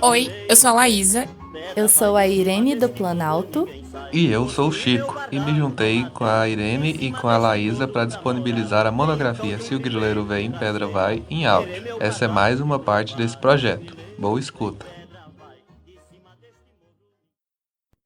Oi, eu sou a Laísa. Eu sou a Irene do Planalto. E eu sou o Chico, e me juntei com a Irene e com a Laísa para disponibilizar a monografia Se o Grileiro Vem, Pedra Vai, em áudio. Essa é mais uma parte desse projeto. Boa escuta.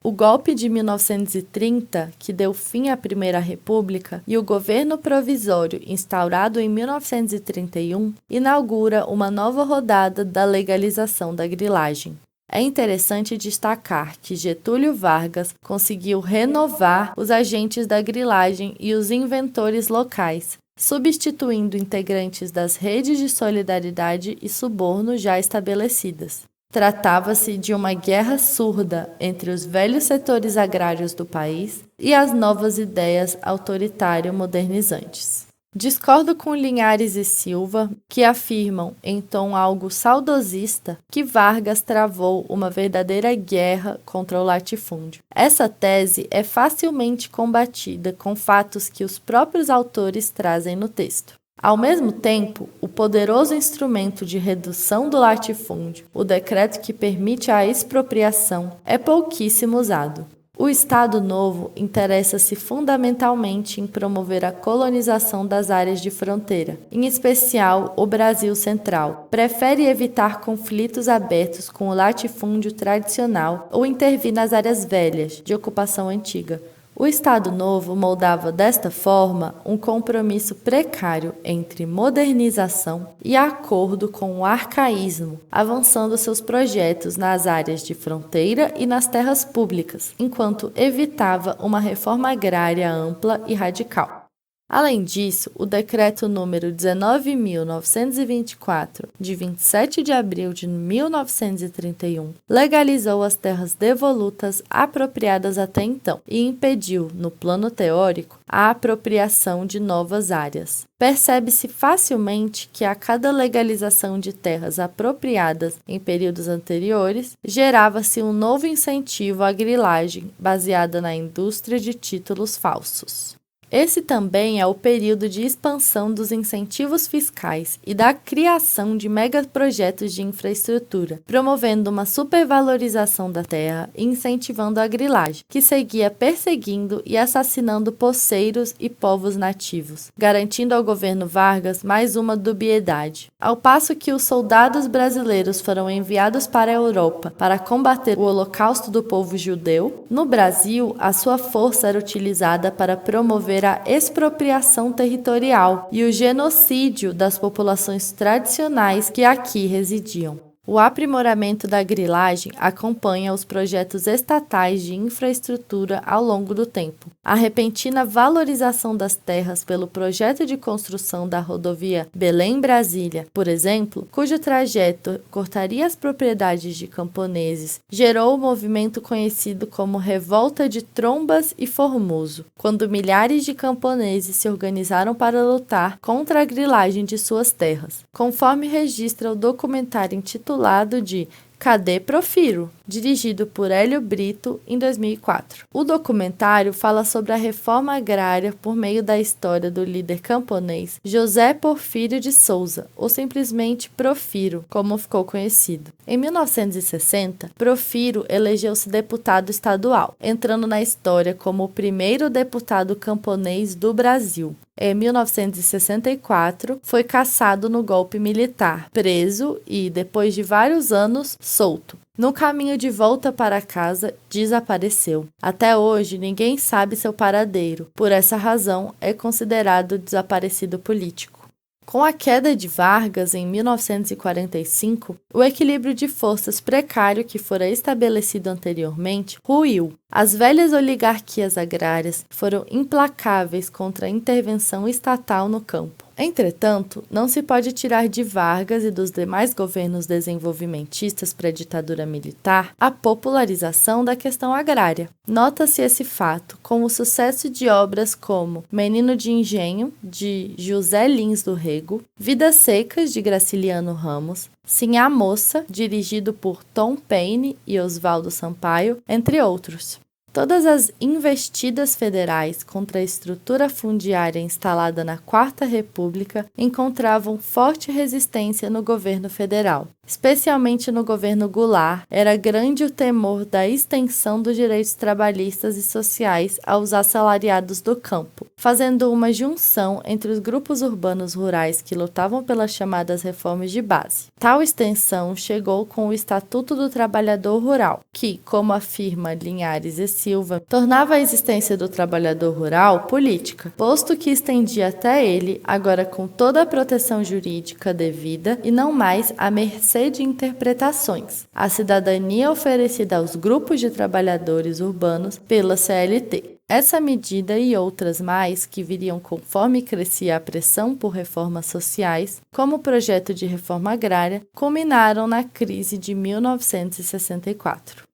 O golpe de 1930, que deu fim à Primeira República, e o governo provisório instaurado em 1931, inaugura uma nova rodada da legalização da grilagem. É interessante destacar que Getúlio Vargas conseguiu renovar os agentes da grilagem e os inventores locais, substituindo integrantes das redes de solidariedade e suborno já estabelecidas. Tratava-se de uma guerra surda entre os velhos setores agrários do país e as novas ideias autoritário-modernizantes. Discordo com Linhares e Silva, que afirmam, em tom algo saudosista, que Vargas travou uma verdadeira guerra contra o latifúndio. Essa tese é facilmente combatida com fatos que os próprios autores trazem no texto. Ao mesmo tempo, o poderoso instrumento de redução do latifúndio, o decreto que permite a expropriação, é pouquíssimo usado. O Estado Novo interessa-se fundamentalmente em promover a colonização das áreas de fronteira, em especial o Brasil Central. Prefere evitar conflitos abertos com o latifúndio tradicional ou intervir nas áreas velhas, de ocupação antiga. O Estado Novo moldava desta forma um compromisso precário entre modernização e acordo com o arcaísmo, avançando seus projetos nas áreas de fronteira e nas terras públicas, enquanto evitava uma reforma agrária ampla e radical. Além disso, o Decreto número 19.924, de 27 de abril de 1931, legalizou as terras devolutas apropriadas até então e impediu, no plano teórico, a apropriação de novas áreas. Percebe-se facilmente que a cada legalização de terras apropriadas em períodos anteriores, gerava-se um novo incentivo à grilagem, baseada na indústria de títulos falsos. Esse também é o período de expansão dos incentivos fiscais e da criação de megaprojetos de infraestrutura, promovendo uma supervalorização da terra e incentivando a grilagem, que seguia perseguindo e assassinando poceiros e povos nativos, garantindo ao governo Vargas mais uma dubiedade. Ao passo que os soldados brasileiros foram enviados para a Europa para combater o holocausto do povo judeu, no Brasil, a sua força era utilizada para promover a expropriação territorial e o genocídio das populações tradicionais que aqui residiam. O aprimoramento da grilagem acompanha os projetos estatais de infraestrutura ao longo do tempo. A repentina valorização das terras pelo projeto de construção da rodovia Belém-Brasília, por exemplo, cujo trajeto cortaria as propriedades de camponeses, gerou o movimento conhecido como Revolta de Trombas e Formoso, quando milhares de camponeses se organizaram para lutar contra a grilagem de suas terras, conforme registra o documentário intitulado de Cadê Profiro?, dirigido por Hélio Brito em 2004. O documentário fala sobre a reforma agrária por meio da história do líder camponês José Porfírio de Souza, ou simplesmente Profiro, como ficou conhecido. Em 1960, Profiro elegeu-se deputado estadual, entrando na história como o primeiro deputado camponês do Brasil. Em 1964, foi cassado no golpe militar, preso e, depois de vários anos, solto. No caminho de volta para casa, desapareceu. Até hoje, ninguém sabe seu paradeiro. Por essa razão, é considerado desaparecido político. Com a queda de Vargas em 1945, o equilíbrio de forças precário que fora estabelecido anteriormente ruiu. As velhas oligarquias agrárias foram implacáveis contra a intervenção estatal no campo. Entretanto, não se pode tirar de Vargas e dos demais governos desenvolvimentistas pré-ditadura militar a popularização da questão agrária. Nota-se esse fato com o sucesso de obras como Menino de Engenho, de José Lins do Rego, Vidas Secas, de Graciliano Ramos, Sim a Moça, dirigido por Tom Paine e Oswaldo Sampaio, entre outros. Todas as investidas federais contra a estrutura fundiária instalada na Quarta República encontravam forte resistência no governo federal. Especialmente no governo Goulart, era grande o temor da extensão dos direitos trabalhistas e sociais aos assalariados do campo, fazendo uma junção entre os grupos urbanos rurais que lutavam pelas chamadas reformas de base. Tal extensão chegou com o Estatuto do Trabalhador Rural, que, como afirma Linhares e Silva, tornava a existência do trabalhador rural política, posto que estendia até ele, agora com toda a proteção jurídica devida e não mais à mercê de interpretações, a cidadania oferecida aos grupos de trabalhadores urbanos pela CLT. Essa medida e outras mais que viriam conforme crescia a pressão por reformas sociais, como o projeto de reforma agrária, culminaram na crise de 1964.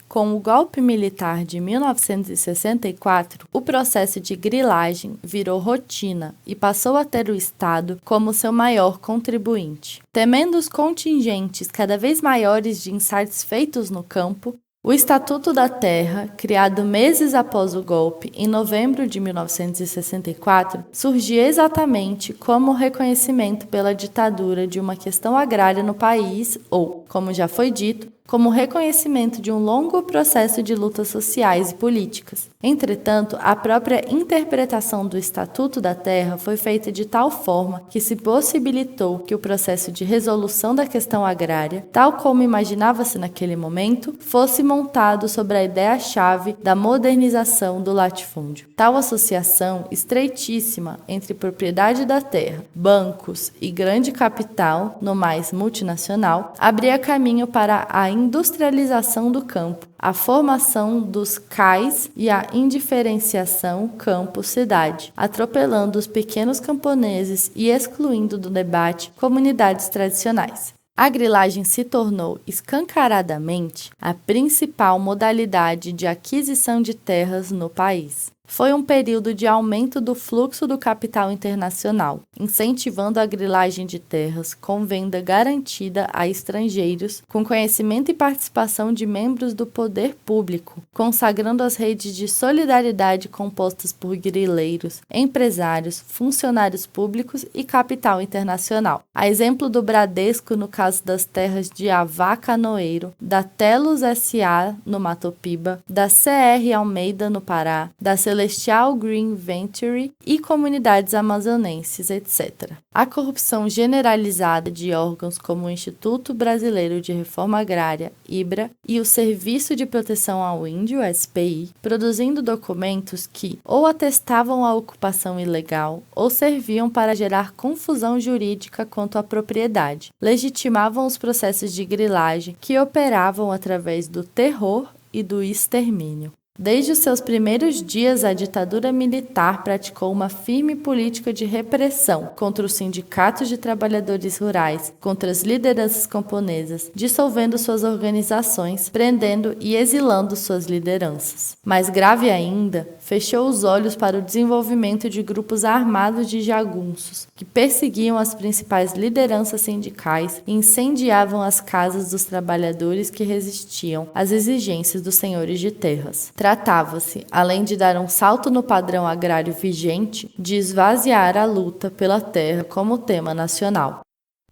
Com o golpe militar de 1964, o processo de grilagem virou rotina e passou a ter o Estado como seu maior contribuinte. Temendo os contingentes cada vez maiores de insatisfeitos no campo, o Estatuto da Terra, criado meses após o golpe, em novembro de 1964, surgia exatamente como reconhecimento pela ditadura de uma questão agrária no país ou, como já foi dito, como reconhecimento de um longo processo de lutas sociais e políticas. Entretanto, a própria interpretação do Estatuto da Terra foi feita de tal forma que se possibilitou que o processo de resolução da questão agrária, tal como imaginava-se naquele momento, fosse montado sobre a ideia-chave da modernização do latifúndio. Tal associação estreitíssima entre propriedade da terra, bancos e grande capital, no mais multinacional, abria caminho para a industrialização do campo, a formação dos cais e a indiferenciação campo-cidade, atropelando os pequenos camponeses e excluindo do debate comunidades tradicionais. A grilagem se tornou escancaradamente a principal modalidade de aquisição de terras no país. Foi um período de aumento do fluxo do capital internacional, incentivando a grilagem de terras com venda garantida a estrangeiros, com conhecimento e participação de membros do poder público, consagrando as redes de solidariedade compostas por grileiros, empresários, funcionários públicos e capital internacional. A exemplo do Bradesco no caso das terras de Avá Canoeiro, da Telos S.A. no Mato Piba, da CR Almeida no Pará, da Celestial Green Venture e comunidades amazonenses, etc. A corrupção generalizada de órgãos como o Instituto Brasileiro de Reforma Agrária, IBRA, e o Serviço de Proteção ao Índio, SPI, produzindo documentos que ou atestavam a ocupação ilegal ou serviam para gerar confusão jurídica quanto à propriedade, legitimavam os processos de grilagem que operavam através do terror e do extermínio. Desde os seus primeiros dias, a ditadura militar praticou uma firme política de repressão contra os sindicatos de trabalhadores rurais, contra as lideranças camponesas, dissolvendo suas organizações, prendendo e exilando suas lideranças. Mais grave ainda, fechou os olhos para o desenvolvimento de grupos armados de jagunços, que perseguiam as principais lideranças sindicais e incendiavam as casas dos trabalhadores que resistiam às exigências dos senhores de terras. Tratava-se, além de dar um salto no padrão agrário vigente, de esvaziar a luta pela terra como tema nacional.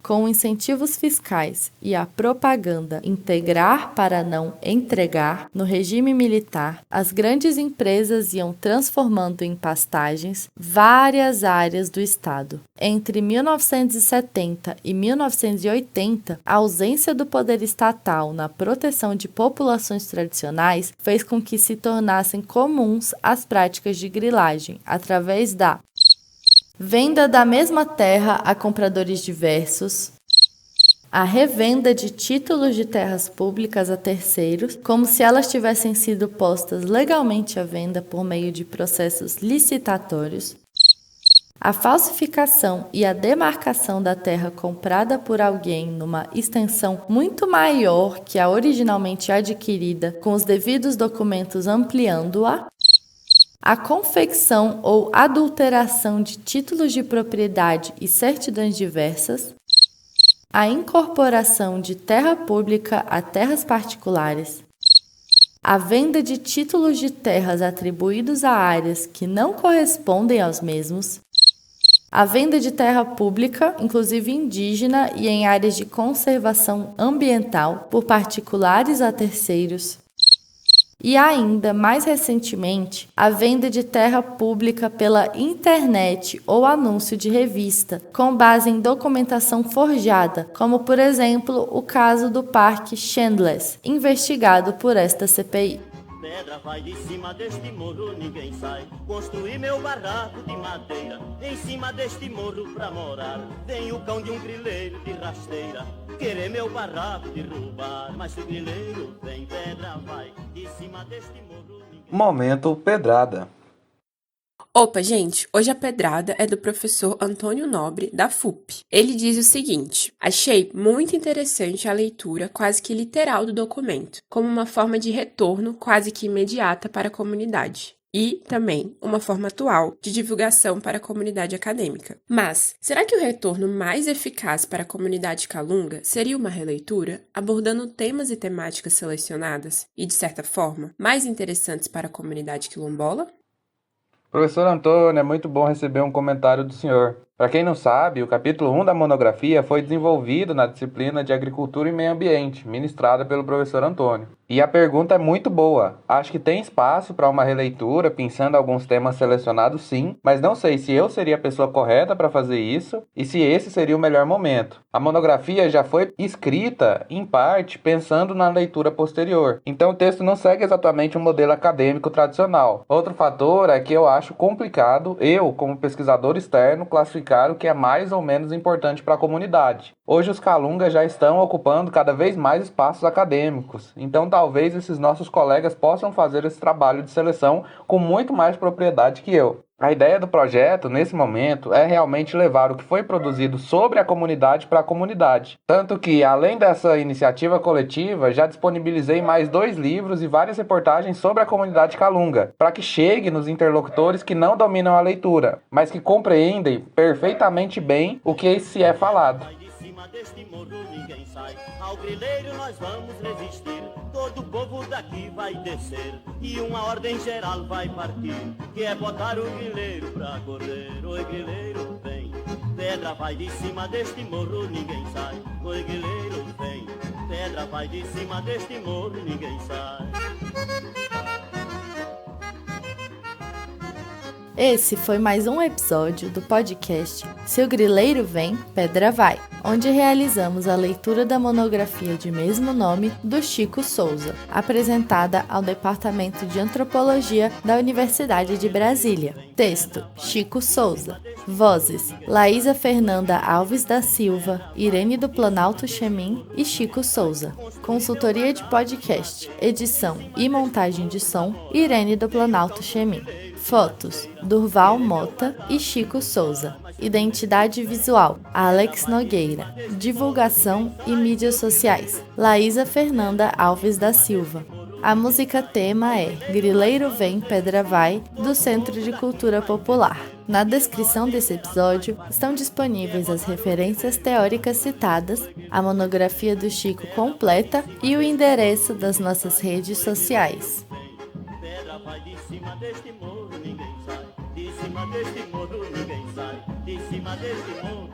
Com incentivos fiscais e a propaganda integrar para não entregar, no regime militar, as grandes empresas iam transformando em pastagens várias áreas do Estado. Entre 1970 e 1980, a ausência do poder estatal na proteção de populações tradicionais fez com que se tornassem comuns as práticas de grilagem, através da venda da mesma terra a compradores diversos, a revenda de títulos de terras públicas a terceiros, como se elas tivessem sido postas legalmente à venda por meio de processos licitatórios, a falsificação e a demarcação da terra comprada por alguém numa extensão muito maior que a originalmente adquirida, com os devidos documentos ampliando-a, a confecção ou adulteração de títulos de propriedade e certidões diversas, a incorporação de terra pública a terras particulares, a venda de títulos de terras atribuídos a áreas que não correspondem aos mesmos, a venda de terra pública, inclusive indígena e em áreas de conservação ambiental, por particulares a terceiros, e ainda, mais recentemente, a venda de terra pública pela internet ou anúncio de revista, com base em documentação forjada, como, por exemplo, o caso do Parque Chandless, investigado por esta CPI. Pedra vai de cima deste morro, ninguém sai. Construí meu barraco de madeira, em cima deste morro pra morar. Vem o cão de um grileiro de rasteira, querer meu barraco derrubar. Mas se o grileiro vem, pedra vai de cima deste morro. Momento Pedrada. Opa, gente, hoje a pedrada é do professor Antônio Nobre, da FUP. Ele diz o seguinte: achei muito interessante a leitura quase que literal do documento, como uma forma de retorno quase que imediata para a comunidade. E, também, uma forma atual de divulgação para a comunidade acadêmica. Mas, será que o retorno mais eficaz para a comunidade calunga seria uma releitura, abordando temas e temáticas selecionadas e, de certa forma, mais interessantes para a comunidade quilombola? Professor Antônio, é muito bom receber um comentário do senhor. Para quem não sabe, o capítulo 1 da monografia foi desenvolvido na disciplina de Agricultura e Meio Ambiente, ministrada pelo professor Antônio. E a pergunta é muito boa. Acho que tem espaço para uma releitura, pensando em alguns temas selecionados, sim, mas não sei se eu seria a pessoa correta para fazer isso e se esse seria o melhor momento. A monografia já foi escrita, em parte, pensando na leitura posterior. Então o texto não segue exatamente um modelo acadêmico tradicional. Outro fator é que eu acho complicado, eu, como pesquisador externo, classificar o que é mais ou menos importante para a comunidade. Hoje os calungas já estão ocupando cada vez mais espaços acadêmicos, então talvez esses nossos colegas possam fazer esse trabalho de seleção com muito mais propriedade que eu. A ideia do projeto, nesse momento, é realmente levar o que foi produzido sobre a comunidade para a comunidade. Tanto que, além dessa iniciativa coletiva, já disponibilizei mais 2 livros e várias reportagens sobre a comunidade calunga, para que chegue nos interlocutores que não dominam a leitura, mas que compreendem perfeitamente bem o que se é falado. Deste morro ninguém sai, ao grileiro nós vamos resistir, todo o povo daqui vai descer, e uma ordem geral vai partir, que é botar o grileiro pra correr. Oi grileiro vem, pedra vai de cima deste morro, ninguém sai. Oi grileiro vem, pedra vai de cima deste morro, ninguém sai. Esse foi mais um episódio do podcast Se o Grileiro Vem, Pedra Vai, onde realizamos a leitura da monografia de mesmo nome do Chico Souza, apresentada ao Departamento de Antropologia da Universidade de Brasília. Texto: Chico Souza. Vozes: Laísa Fernanda Alves da Silva, Irene do Planalto Chemin e Chico Souza. Consultoria de podcast, edição e montagem de som, Irene do Planalto Chemin. Fotos: Durval Mota e Chico Souza. Identidade visual: Alex Nogueira. Divulgação e mídias sociais: Laísa Fernanda Alves da Silva. A música tema é Grileiro Vem, Pedra Vai, do Centro de Cultura Popular. Na descrição desse episódio estão disponíveis as referências teóricas citadas, a monografia do Chico completa e o endereço das nossas redes sociais. Pedra vai de cima deste morro, ninguém sai. De cima deste morro, ninguém sai. De cima deste morro,